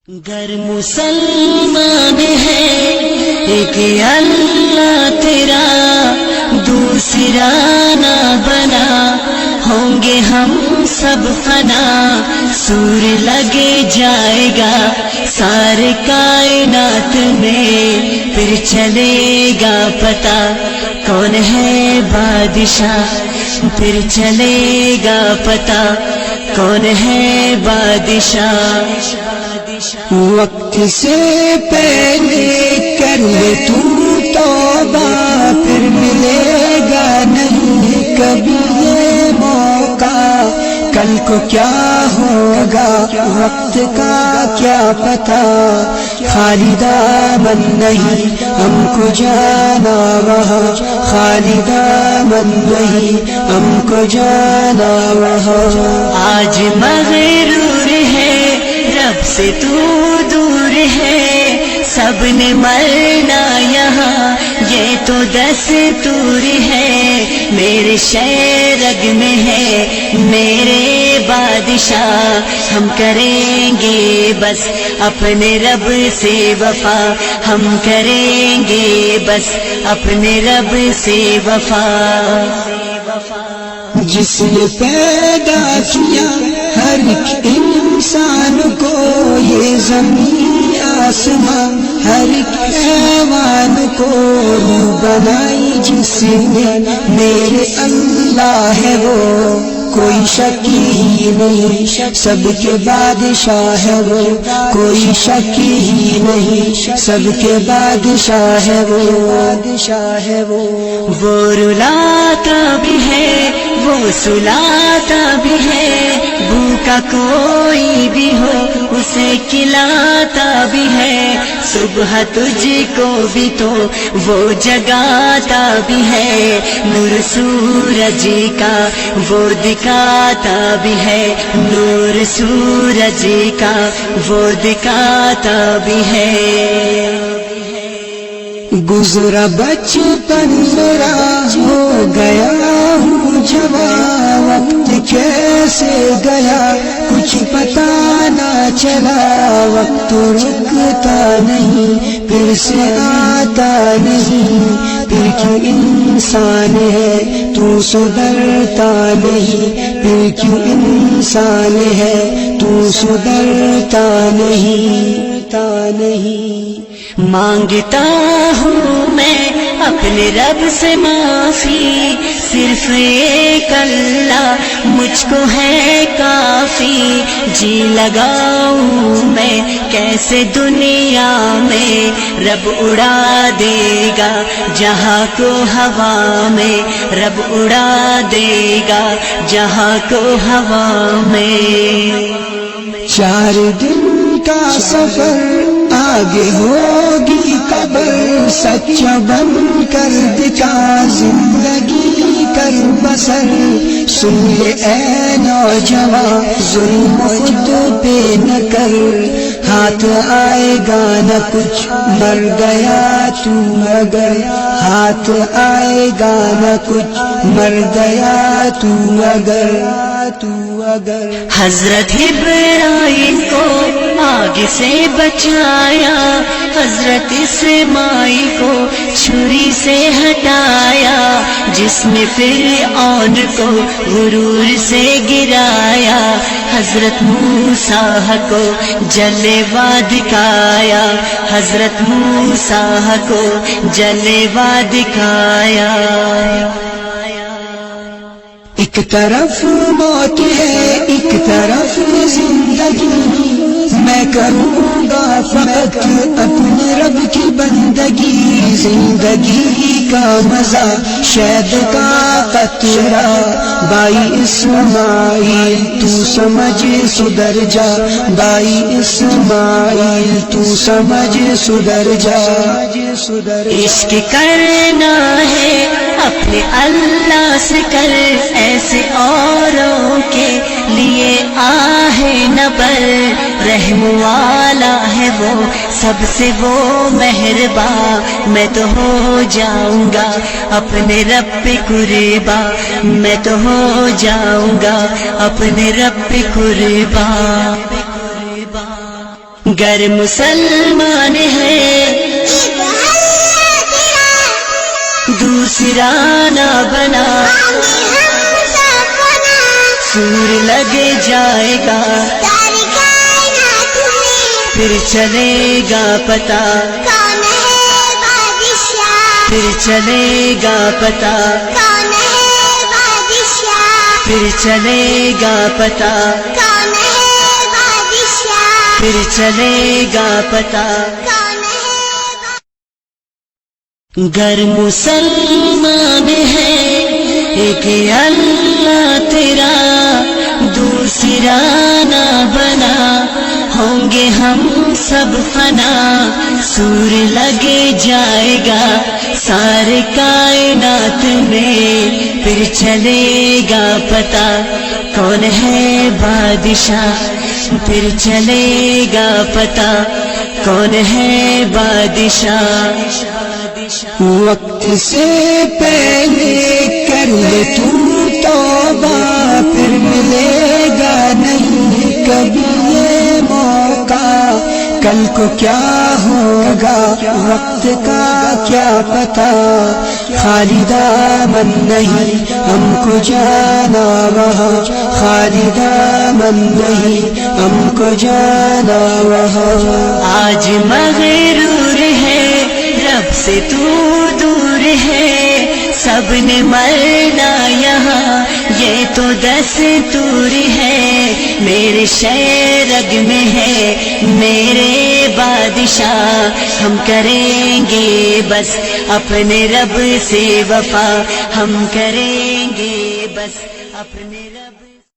گر مسلمان ہے ایک اللہ تیرا دوسرا نہ بنا، ہوں گے ہم سب فنا، سور لگے جائے گا سارے کائنات میں، پھر چلے گا پتہ کون ہے بادشاہ، پھر چلے گا پتہ کون ہے بادشاہ۔ وقت سے پہلے کر لے تو توبہ، پھر ملے گا نہیں کبھی یہ موقع، کل کو کیا ہوگا وقت کا کیا پتہ، خالی دامن نہیں ہم کو جانا وہاں، خالی دامن نہیں ہم کو جانا وہاں۔ آج مغرور ہے رب سے تو دور ہے، سب نے مرنا یہاں یہ تو دستور ہے، میرے شہرگ میں ہے میرے بادشاہ، ہم کریں گے بس اپنے رب سے وفا، ہم کریں گے بس اپنے رب سے وفا۔ جس نے پیدا کیا ہر ایک انسان کو، یہ زمین آسمان ہر ایک حیوان کو، بنائی جس نے میرے اللہ ہے وہ، کوئی شکی نہیں سب کے بادشاہ ہے وہ، کوئی شکی نہیں سب کے بادشاہ ہے وہ، بادشاہ ہے وہ۔ وہ رلاتا بھی ہے وہ سلاتا بھی ہے، بھوکا کوئی بھی ہو اسے کھلاتا بھی ہے، صبح تجھ کو بھی تو وہ جگاتا بھی ہے، نور سورج کا وہ دکھاتا بھی ہے، نور سورج کا وہ دکھاتا بھی ہے۔ گزرا بچپن میرا ہو گیا ہوں جوان، وقت کیسے گیا کچھ پتا نہ چلا، وقت رکتا نہیں پھر سے آتا نہیں، پھر کیوں انسان ہے تو سدھرتا نہیں، پھر کیوں انسان ہے تو سدھرتا نہیں، نہیں۔ مانگتا ہوں میں اپنے رب سے معافی، صرف ایک اللہ مجھ کو ہے کافی، جی لگاؤں میں کیسے دنیا میں، رب اڑا دے گا جہاں کو ہوا میں، رب اڑا دے گا جہاں کو ہوا میں۔ 4 دن کا سفر آگے ہوگی قبر، سچا بن کر دکھا زندگی کر بسر، سن لے اے نوجوان ظلم خود پہ نہ کر، ہاتھ آئے گا نہ کچھ مر گیا تو اگر، ہاتھ آئے گا نہ کچھ مر گیا تو اگر، حضرت ابراہیم کو آگ سے بچایا، حضرت اسماعیل کو چھری سے ہٹایا، جس نے فرعون کو غرور سے گرایا، حضرت موسیٰ کو جلوہ دکھایا، حضرت موسیٰ کو جلوہ دکھایا۔ ایک طرف موت ہے ایک طرف زندگی، میں کروں گا فقط اپنے رب کی بندگی، زندگی کا مزہ شہد کا قطرہ، بائی اسماعیل تو سمجھ سدھر جا، بائی اسماعیل تو سمجھ سدھر جا۔ عشق کرنا ہے اپنے اللہ سے کر، ایسے اوروں کے لیے آہ نہ بر، رحم والا ہے وہ سب سے وہ مہربان، میں تو ہو جاؤں گا اپنے رب پہ قربان، میں تو ہو جاؤں گا اپنے رب پہ قربان۔ گر مسلمان ہے دوسرا نہ بنا، سور لگ جائے گا پھر چلے گا پتا، پھر چلے گا پتا، پھر چلے گا پتا، پھر چلے گا پتا۔ گر مسلمان ہے ایک اللہ تیرا، دوسرا نہ بنا، ہوں گے ہم سب فنا، سور لگ جائے گا سارے کائنات میں، پھر چلے گا پتا کون ہے بادشاہ، پھر چلے گا پتا کون ہے بادشاہ۔ وقت سے پہلے کر لے تو توبہ، پھر ملے گا نہیں کبھی یہ موقع، کل کو کیا ہوگا وقت کا کیا پتا، خالی دامن نہیں ہم کو جانا وہاں، خالی دامن نہیں ہم کو جانا وہاں۔ آج مغرور ہے رب سے تو دور ہے، سب نے مرنا یہاں یہ تو دستور ہے، میرے شہرگ میں ہے میرے بادشاہ، ہم کریں گے بس اپنے رب سے وفا، ہم کریں گے بس اپنے رب